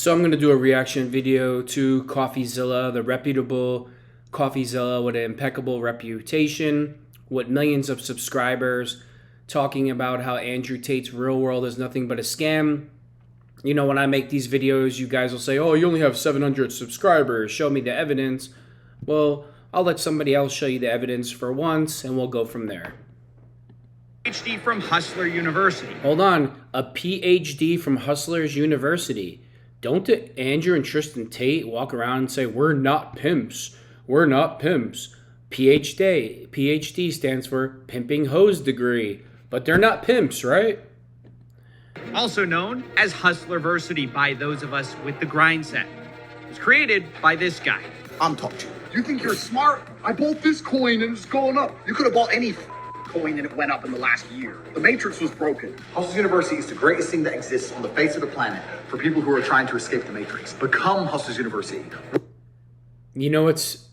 So I'm going to do a reaction video to Coffeezilla, the reputable Coffeezilla with an impeccable reputation, with millions of subscribers, talking about how Andrew Tate's real world is nothing but a scam. You know, when I make these videos, you guys will say, oh, you only have 700 subscribers, show me the evidence. Well, I'll let somebody else show you the evidence for once, and we'll go from there. PhD from Hustler University. Hold on, a PhD from Hustlers University. Don't Andrew and Tristan Tate walk around and say, we're not pimps, we're not pimps. PhD stands for Pimping Hose Degree, but they're not pimps, right? Also known as Hustlerversity by those of us with the grind set. It was created by this guy. I'm talking to you. You think you're smart? I bought this coin and it's going up. You could have bought any coin and it went up in the last year. The Matrix was broken. Hustlers University is the greatest thing that exists on the face of the planet for people who are trying to escape the Matrix. Become Hustlers University. You know what's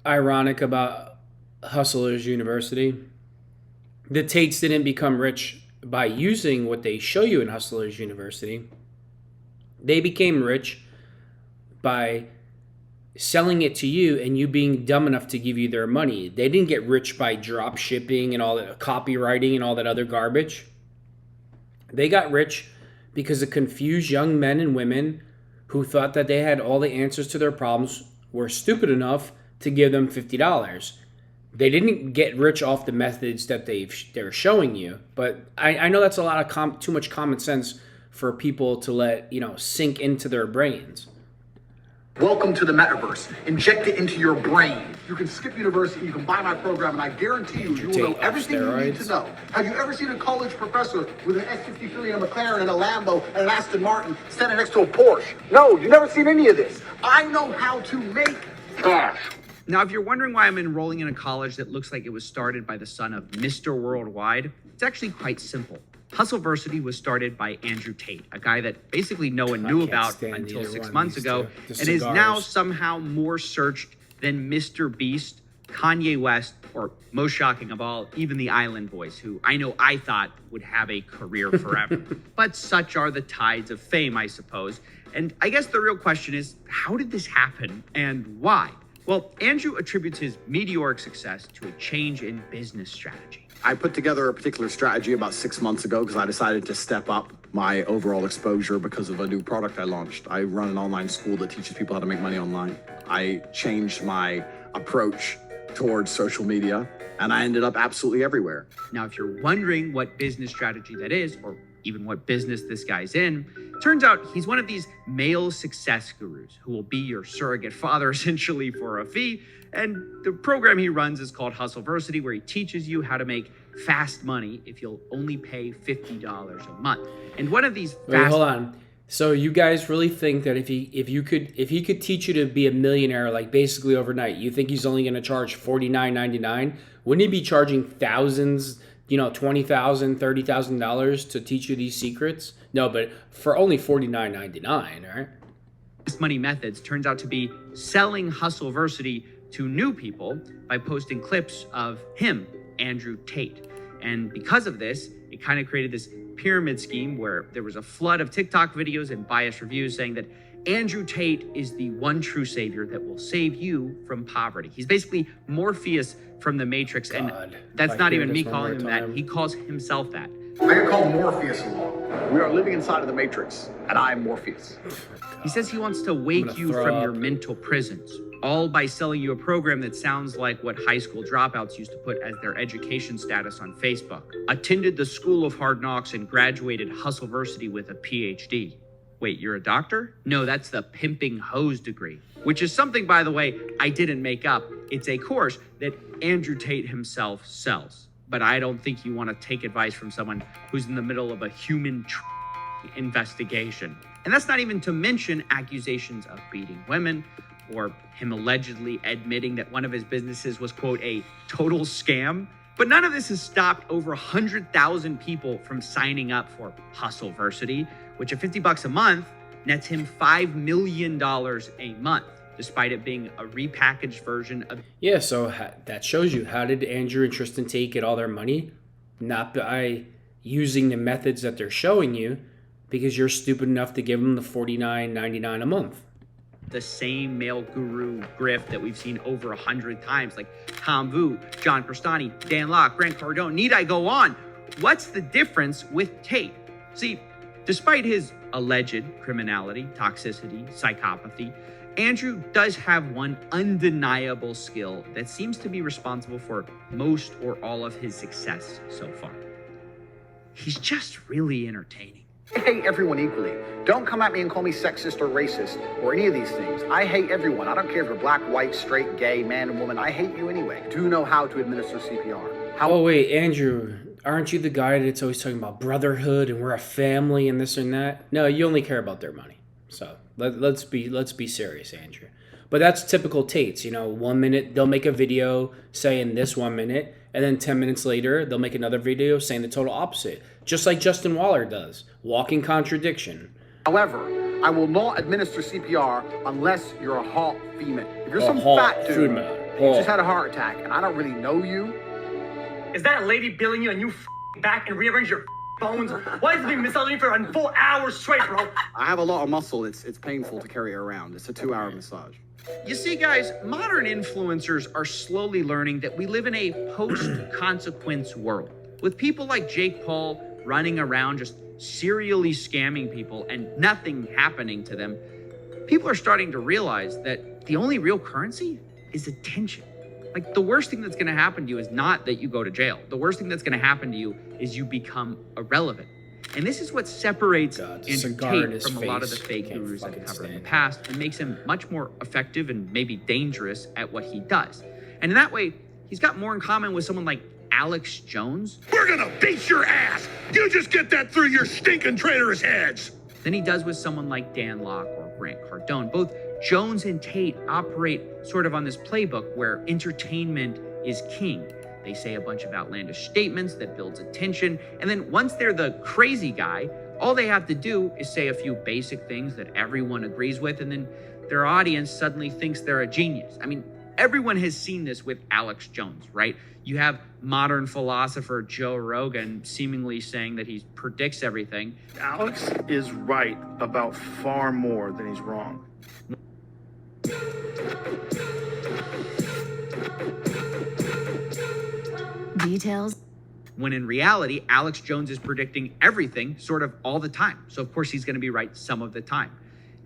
ironic about Hustlers University? The Tates didn't become rich by using what they show you in Hustlers University. They became rich by selling it to you and you being dumb enough to give you their money. They didn't get rich by drop shipping and all that copywriting and all that other garbage. They got rich because of confused young men and women who thought that they had all the answers to their problems were stupid enough to give them $50. They didn't get rich off the methods that they're showing you, but I know that's a lot of too much common sense for people to let sink into their brains. Welcome to the metaverse. Inject it into your brain. You can skip university, you can buy my program, and I guarantee you, you will know everything you need to know. Have you ever seen a college professor with an S53 and a McLaren and a Lambo and an Aston Martin standing next to a Porsche? No, you've never seen any of this. I know how to make cash. Now, if you're wondering why I'm enrolling in a college that looks like it was started by the son of Mr. Worldwide, it's actually quite simple. Hustleversity was started by Andrew Tate, a guy that basically no one knew about until 6 months ago, and is now somehow more searched than Mr. Beast, Kanye West, or most shocking of all, even the Island Boys, who I thought would have a career forever. But such are the tides of fame, I suppose. And I guess the real question is, how did this happen and why? Well, Andrew attributes his meteoric success to a change in business strategy. I put together a particular strategy about 6 months ago because I decided to step up my overall exposure because of a new product I launched. I run an online school that teaches people how to make money online. I changed my approach towards social media and I ended up absolutely everywhere. Now, if you're wondering what business strategy that is, or even what business this guy's in, turns out he's one of these male success gurus who will be your surrogate father essentially for a fee. And the program he runs is called Hustleversity, where he teaches you how to make fast money if you'll only pay $50 a month. And one of these Wait, hold on. So you guys really think that if he could teach you to be a millionaire like basically overnight, you think he's only going to charge $49.99? Wouldn't he be charging thousands, $20,000, $30,000 to teach you these secrets? No, but for only $49.99, right? Fast money methods turns out to be selling Hustleversity to new people by posting clips of him, Andrew Tate. And because of this, it kind of created this pyramid scheme where there was a flood of TikTok videos and biased reviews saying that Andrew Tate is the one true savior that will save you from poverty. He's basically Morpheus from the Matrix. God, and that's not even me calling him that. He calls himself that. I get called Morpheus a lot. We are living inside of the Matrix, and I am Morpheus. He says he wants to wake you from your mental prisons, all by selling you a program that sounds like what high school dropouts used to put as their education status on Facebook. Attended the School of Hard Knocks and graduated Hustleversity with a PhD. Wait, you're a doctor? No, that's the Pimping Hose Degree, which is something, by the way, I didn't make up. It's a course that Andrew Tate himself sells. But I don't think you want to take advice from someone who's in the middle of a human investigation. And that's not even to mention accusations of beating women, or him allegedly admitting that one of his businesses was, quote, a total scam. But none of this has stopped over 100,000 people from signing up for Hustleversity, which at $50 a month nets him $5 million a month, despite it being a repackaged version of... Yeah, so that shows you, how did Andrew and Tristan Tate get all their money? Not by using the methods that they're showing you, because you're stupid enough to give them the $49.99 a month. The same male guru grift that we've seen over 100 times, like Tom Vu, John Crestani, Dan Lok, Grant Cardone. Need I go on? What's the difference with Tate? See, despite his alleged criminality, toxicity, psychopathy, Andrew does have one undeniable skill that seems to be responsible for most or all of his success so far. He's just really entertaining. I hate everyone equally. Don't come at me and call me sexist or racist or any of these things. I hate everyone. I don't care if you're black, white, straight, gay, man, and woman. I hate you anyway. Do know how to administer CPR. Oh, wait, Andrew, aren't you the guy that's always talking about brotherhood and we're a family and this and that? No, you only care about their money. So let's be serious, Andrew. But that's typical Tates. 1 minute they'll make a video saying this 1 minute, and then 10 minutes later they'll make another video saying the total opposite. Just like Justin Waller does. Walking contradiction. However, I will not administer CPR unless you're a hot female. If you're some fat dude who just had a heart attack and I don't really know you. Is that a lady billing you and you back and rearrange your bones? Why is it being massaging for a full hour straight, bro? I have a lot of muscle. It's painful to carry around. It's a 2-hour massage. You see, guys, modern influencers are slowly learning that we live in a post-consequence world, with people like Jake Paul running around just serially scamming people and nothing happening to them. People are starting to realize that the only real currency is attention. Like, the worst thing that's going to happen to you is not that you go to jail. The worst thing that's going to happen to you is you become irrelevant. And this is what separates Andrew Tate from a lot of the fake gurus I've covered in the past and makes him much more effective and maybe dangerous at what he does. And in that way, he's got more in common with someone like Alex Jones. We're gonna beat your ass! You just get that through your stinking traitorous heads! Than he does with someone like Dan Lok or Grant Cardone. Both Jones and Tate operate sort of on this playbook where entertainment is king. They say a bunch of outlandish statements that builds attention, and then once they're the crazy guy, all they have to do is say a few basic things that everyone agrees with, and then their audience suddenly thinks they're a genius. I mean, everyone has seen this with Alex Jones, right? You have modern philosopher Joe Rogan seemingly saying that he predicts everything. Alex is right about far more than he's wrong. Details. When in reality, Alex Jones is predicting everything sort of all the time. So of course he's going to be right some of the time.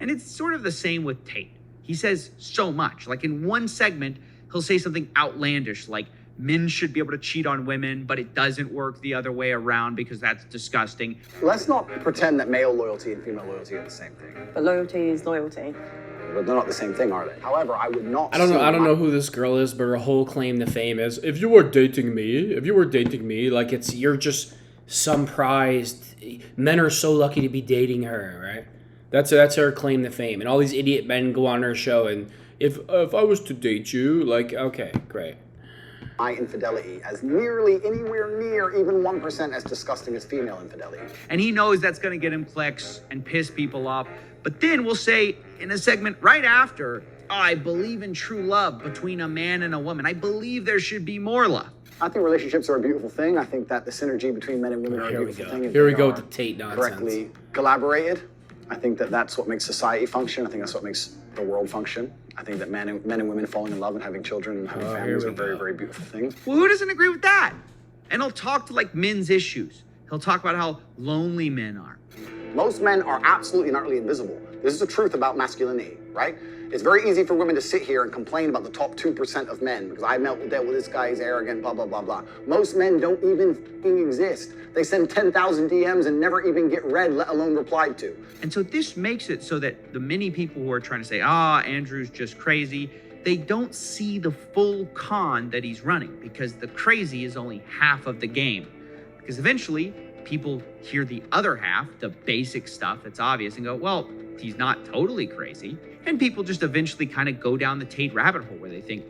And it's sort of the same with Tate. He says so much. Like in one segment, he'll say something outlandish like men should be able to cheat on women, but it doesn't work the other way around because that's disgusting. Let's not pretend that male loyalty and female loyalty are the same thing. But loyalty is loyalty. But they're not the same thing, are they? However, I would not. I don't know who this girl is, but her whole claim to fame is, if you were dating me, like you're just some prized. Men are so lucky to be dating her, right? That's her claim to fame, and all these idiot men go on her show, and if I was to date you, like, okay, great. My infidelity as nearly anywhere near even 1% as disgusting as female infidelity. And he knows that's going to get him clicks and piss people off. But then we'll say in a segment right after, I believe in true love between a man and a woman. I believe there should be more love. I think relationships are a beautiful thing. I think that the synergy between men and women are a beautiful thing. Here we go with the Tate nonsense. Correctly collaborated. I think that that's what makes society function. I think that's what makes the world function. I think that men and women falling in love and having children and having families are very, very beautiful things. Well, who doesn't agree with that? And he'll talk to like men's issues. He'll talk about how lonely men are. Most men are absolutely and utterly invisible. This is the truth about masculinity, right? It's very easy for women to sit here and complain about the top 2% of men because I dealt with this guy, he's arrogant, blah, blah, blah, blah. Most men don't even fucking exist. They send 10,000 DMs and never even get read, let alone replied to. And so this makes it so that the many people who are trying to say, Andrew's just crazy, they don't see the full con that he's running because the crazy is only half of the game. Because eventually people hear the other half, the basic stuff that's obvious, and go, well, he's not totally crazy. And people just eventually kind of go down the Tate rabbit hole where they think,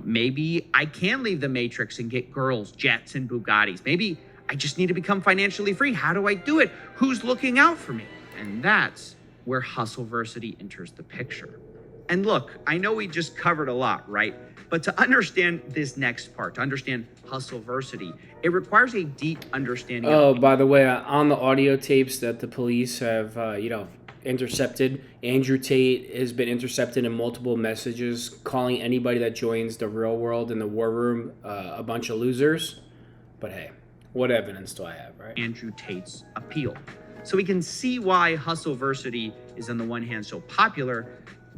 maybe I can leave the Matrix and get girls, jets, and Bugattis. Maybe I just need to become financially free. How do I do it? Who's looking out for me? And that's where Hustleversity enters the picture. And look, I know we just covered a lot, right? But to understand this next part, to understand hustleversity, it requires a deep understanding of... by the way, on the audio tapes that the police have, intercepted, Andrew Tate has been intercepted in multiple messages calling anybody that joins the real world in the war room a bunch of losers. But hey, what evidence do I have, right? Andrew Tate's appeal. So we can see why hustleversity is on the one hand so popular,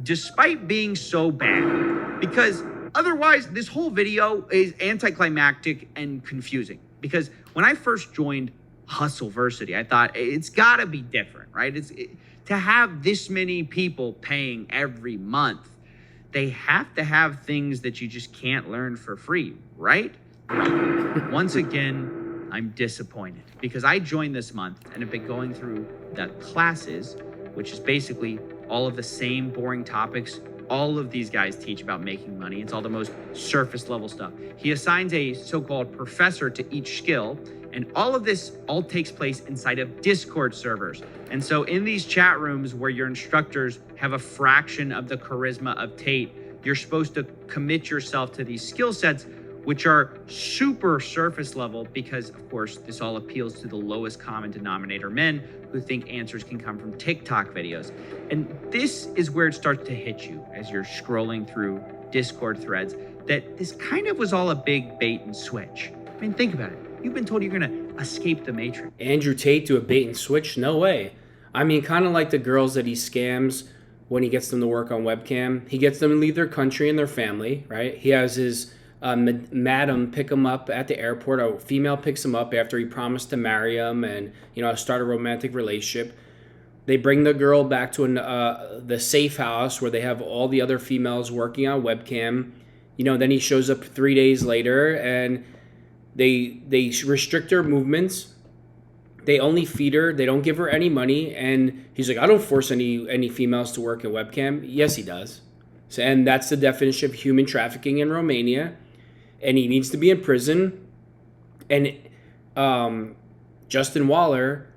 despite being so bad. Because otherwise, this whole video is anticlimactic and confusing. Because when I first joined hustleversity, I thought it's gotta be different, right? To have this many people paying every month, they have to have things that you just can't learn for free, right? Once again, I'm disappointed because I joined this month and have been going through the classes, which is basically all of the same boring topics all of these guys teach about making money. It's all the most surface level stuff. He assigns a so-called professor to each skill, and all of this all takes place inside of Discord servers. And so in these chat rooms where your instructors have a fraction of the charisma of Tate, you're supposed to commit yourself to these skill sets, which are super surface level because, of course, this all appeals to the lowest common denominator men who think answers can come from TikTok videos. And this is where it starts to hit you as you're scrolling through Discord threads, that this kind of was all a big bait and switch. I mean, think about it. You've been told you're gonna escape the Matrix. Andrew Tate do a bait and switch? No way. I mean, kind of like the girls that he scams when he gets them to work on webcam. He gets them to leave their country and their family, right? He has his madam pick him up at the airport. A female picks him up after he promised to marry him and, start a romantic relationship. They bring the girl back to the safe house where they have all the other females working on webcam. Then he shows up 3 days later and they restrict her movements. They only feed her. They don't give her any money. And he's like, I don't force any females to work in webcam. Yes, he does. And that's the definition of human trafficking in Romania. And he needs to be in prison. And Justin Waller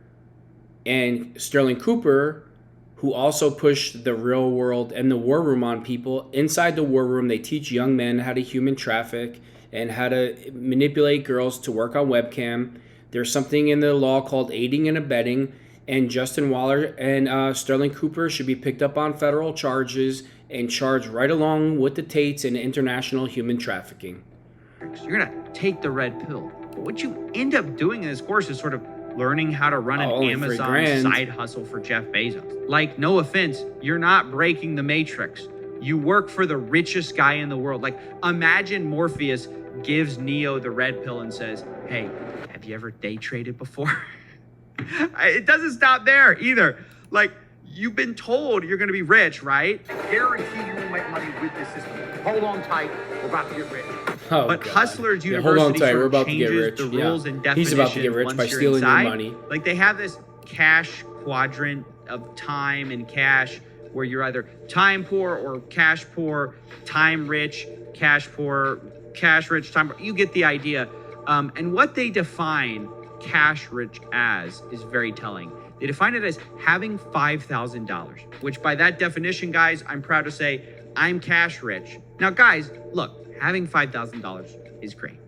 and Sterling Cooper, who also push the real world and the war room on people, inside the war room, they teach young men how to human traffic and how to manipulate girls to work on webcam. There's something in the law called aiding and abetting, and Justin Waller and Sterling Cooper should be picked up on federal charges and charged right along with the Tates in international human trafficking. You're gonna take the red pill. But what you end up doing in this course is sort of learning how to run an Amazon side hustle for Jeff Bezos. Like, no offense, you're not breaking the Matrix. You work for the richest guy in the world. Like, imagine Morpheus gives Neo the red pill and says, hey, have you ever day traded before? It doesn't stop there either. Like, you've been told you're going to be rich, right? I guarantee you will make money with this system. Hold on tight. We're about to get rich. Oh, but God. Hustlers Hold University on tight. We're about to get changes rich. the rules and definitions. He's about to get rich by stealing your money. Like, they have this cash quadrant of time and cash where you're either time poor or cash poor, time rich, cash poor, cash rich, time poor. You get the idea. And what they define cash rich as is very telling. They define it as having $5,000, which by that definition, guys, I'm proud to say I'm cash rich. Now, guys, look, having $5,000 is great,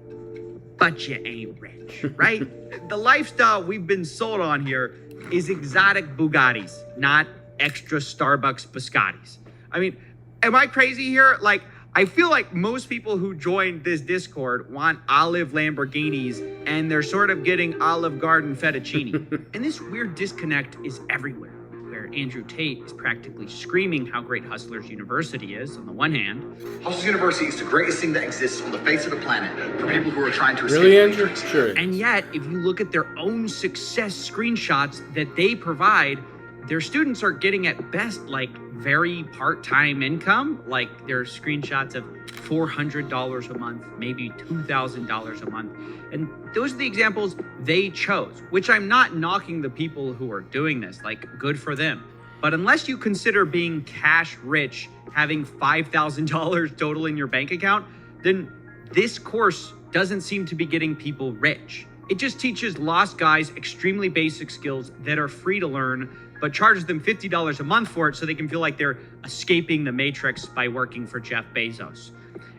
but you ain't rich, right? The lifestyle we've been sold on here is exotic Bugattis, not extra Starbucks biscottis. I mean, am I crazy here? Like, I feel like most people who join this Discord want olive Lamborghinis and they're sort of getting Olive Garden fettuccine. And this weird disconnect is everywhere, where Andrew Tate is practically screaming how great Hustlers University is on the one hand. Hustlers University is the greatest thing that exists on the face of the planet for people who are trying to escape. Really, Andrew? Sure. And yet, if you look at their own success screenshots that they provide, their students are getting at best like very part-time income. Like, there's screenshots of $400 a month, maybe $2,000 a month. And those are the examples they chose, which I'm not knocking the people who are doing this, like, good for them. But unless you consider being cash rich, having $5,000 total in your bank account, then this course doesn't seem to be getting people rich. It just teaches lost guys extremely basic skills that are free to learn, but charges them $50 a month for it so they can feel like they're escaping the Matrix by working for Jeff Bezos.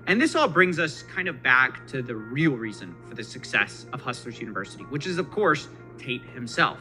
And this all brings us kind of back to the real reason for the success of Hustlers University, which is, of course, Tate himself.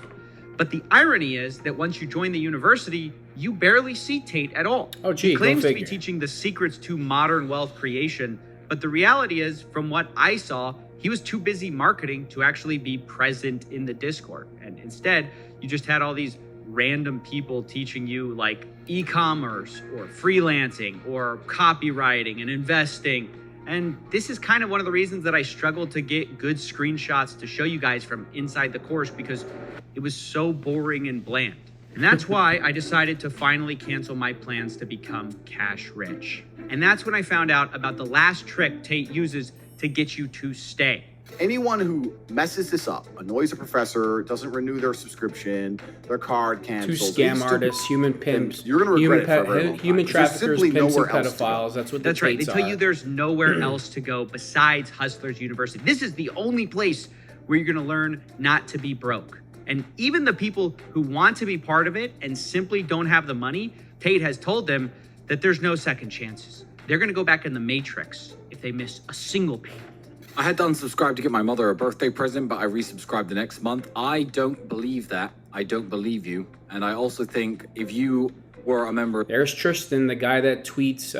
But the irony is that once you join the university, you barely see Tate at all. Oh, gee, he claims go to be figure. teaching the secrets to modern wealth creation, but the reality is, from what I saw, he was too busy marketing to actually be present in the Discord. And instead, you just had all these random people teaching you like e-commerce or freelancing or copywriting and investing. And this is kind of one of the reasons that I struggled to get good screenshots to show you guys from inside the course, because it was so boring and bland. And that's why I decided to finally cancel my plans to become cash rich. And that's when I found out about the last trick Tate uses to get you to stay. Anyone who messes this up, annoys a professor, doesn't renew their subscription, their card Two cancels. scam artists, human pimps, You're going to regret it for a very long human time. There's traffickers, simply pimps, and nowhere else to go. pedophiles. That's what the That's right. They Tates tell are. you there's nowhere else to go besides Hustlers University. This is the only place where you're going to learn not to be broke. And even the people who want to be part of it and simply don't have the money, Tate has told them that there's no second chances. They're going to go back in the Matrix if they miss a single payment. I had to unsubscribe to get my mother a birthday present, but I resubscribed the next month. I don't believe that. I don't believe you. And I also think if you were a member... There's Tristan, the guy that tweets,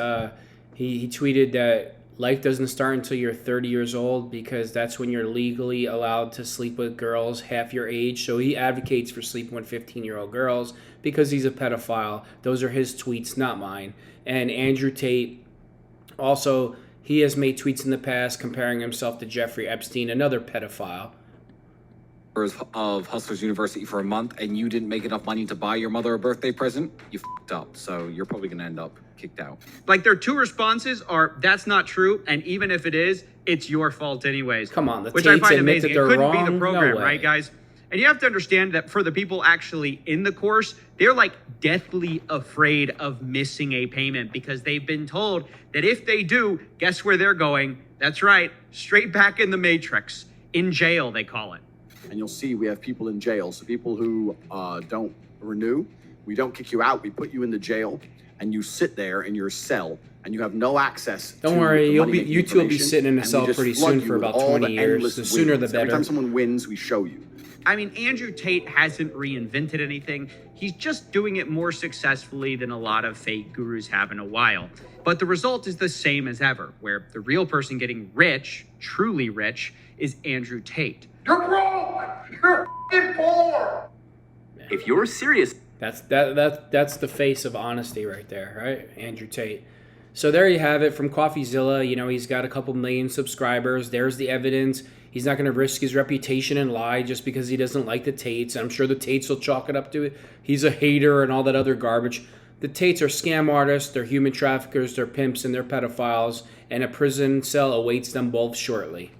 he tweeted that life doesn't start until you're 30 years old because that's when you're legally allowed to sleep with girls half your age. So he advocates for sleeping with 15-year-old girls because he's a pedophile. Those are his tweets, not mine. And Andrew Tate also... he has made tweets in the past comparing himself to Jeffrey Epstein, another pedophile. Of Hustlers University for a month and you didn't make enough money to buy your mother a birthday present, you f***ed up. So you're probably going to end up kicked out. Like, their two responses are, that's not true, and even if it is, it's your fault anyways. Come on, the which I Tates find admit amazing. that It they're couldn't be wrong? the program, No way. right, guys? And you have to understand that for the people actually in the course, they're like deathly afraid of missing a payment because they've been told that if they do, guess where they're going? That's right, straight back in the Matrix. In jail, they call it. And you'll see we have people in jail. So people who don't renew, we don't kick you out. We put you in the jail and you sit there in your cell and you have no access. Don't worry, you two will be sitting in a cell pretty soon for about 20 years. The sooner the better. Every time someone wins, we show you. I mean, Andrew Tate hasn't reinvented anything. He's just doing it more successfully than a lot of fake gurus have in a while. But the result is the same as ever, where the real person getting rich, truly rich, is Andrew Tate. You're broke! You're f***ing poor! If you're serious, That's the face of honesty right there, right? Andrew Tate. So there you have it from Coffeezilla. You know, he's got a couple million subscribers. There's the evidence. He's not going to risk his reputation and lie just because he doesn't like the Tates. I'm sure the Tates will chalk it up to it. He's a hater and all that other garbage. The Tates are scam artists. They're human traffickers. They're pimps and they're pedophiles. And a prison cell awaits them both shortly.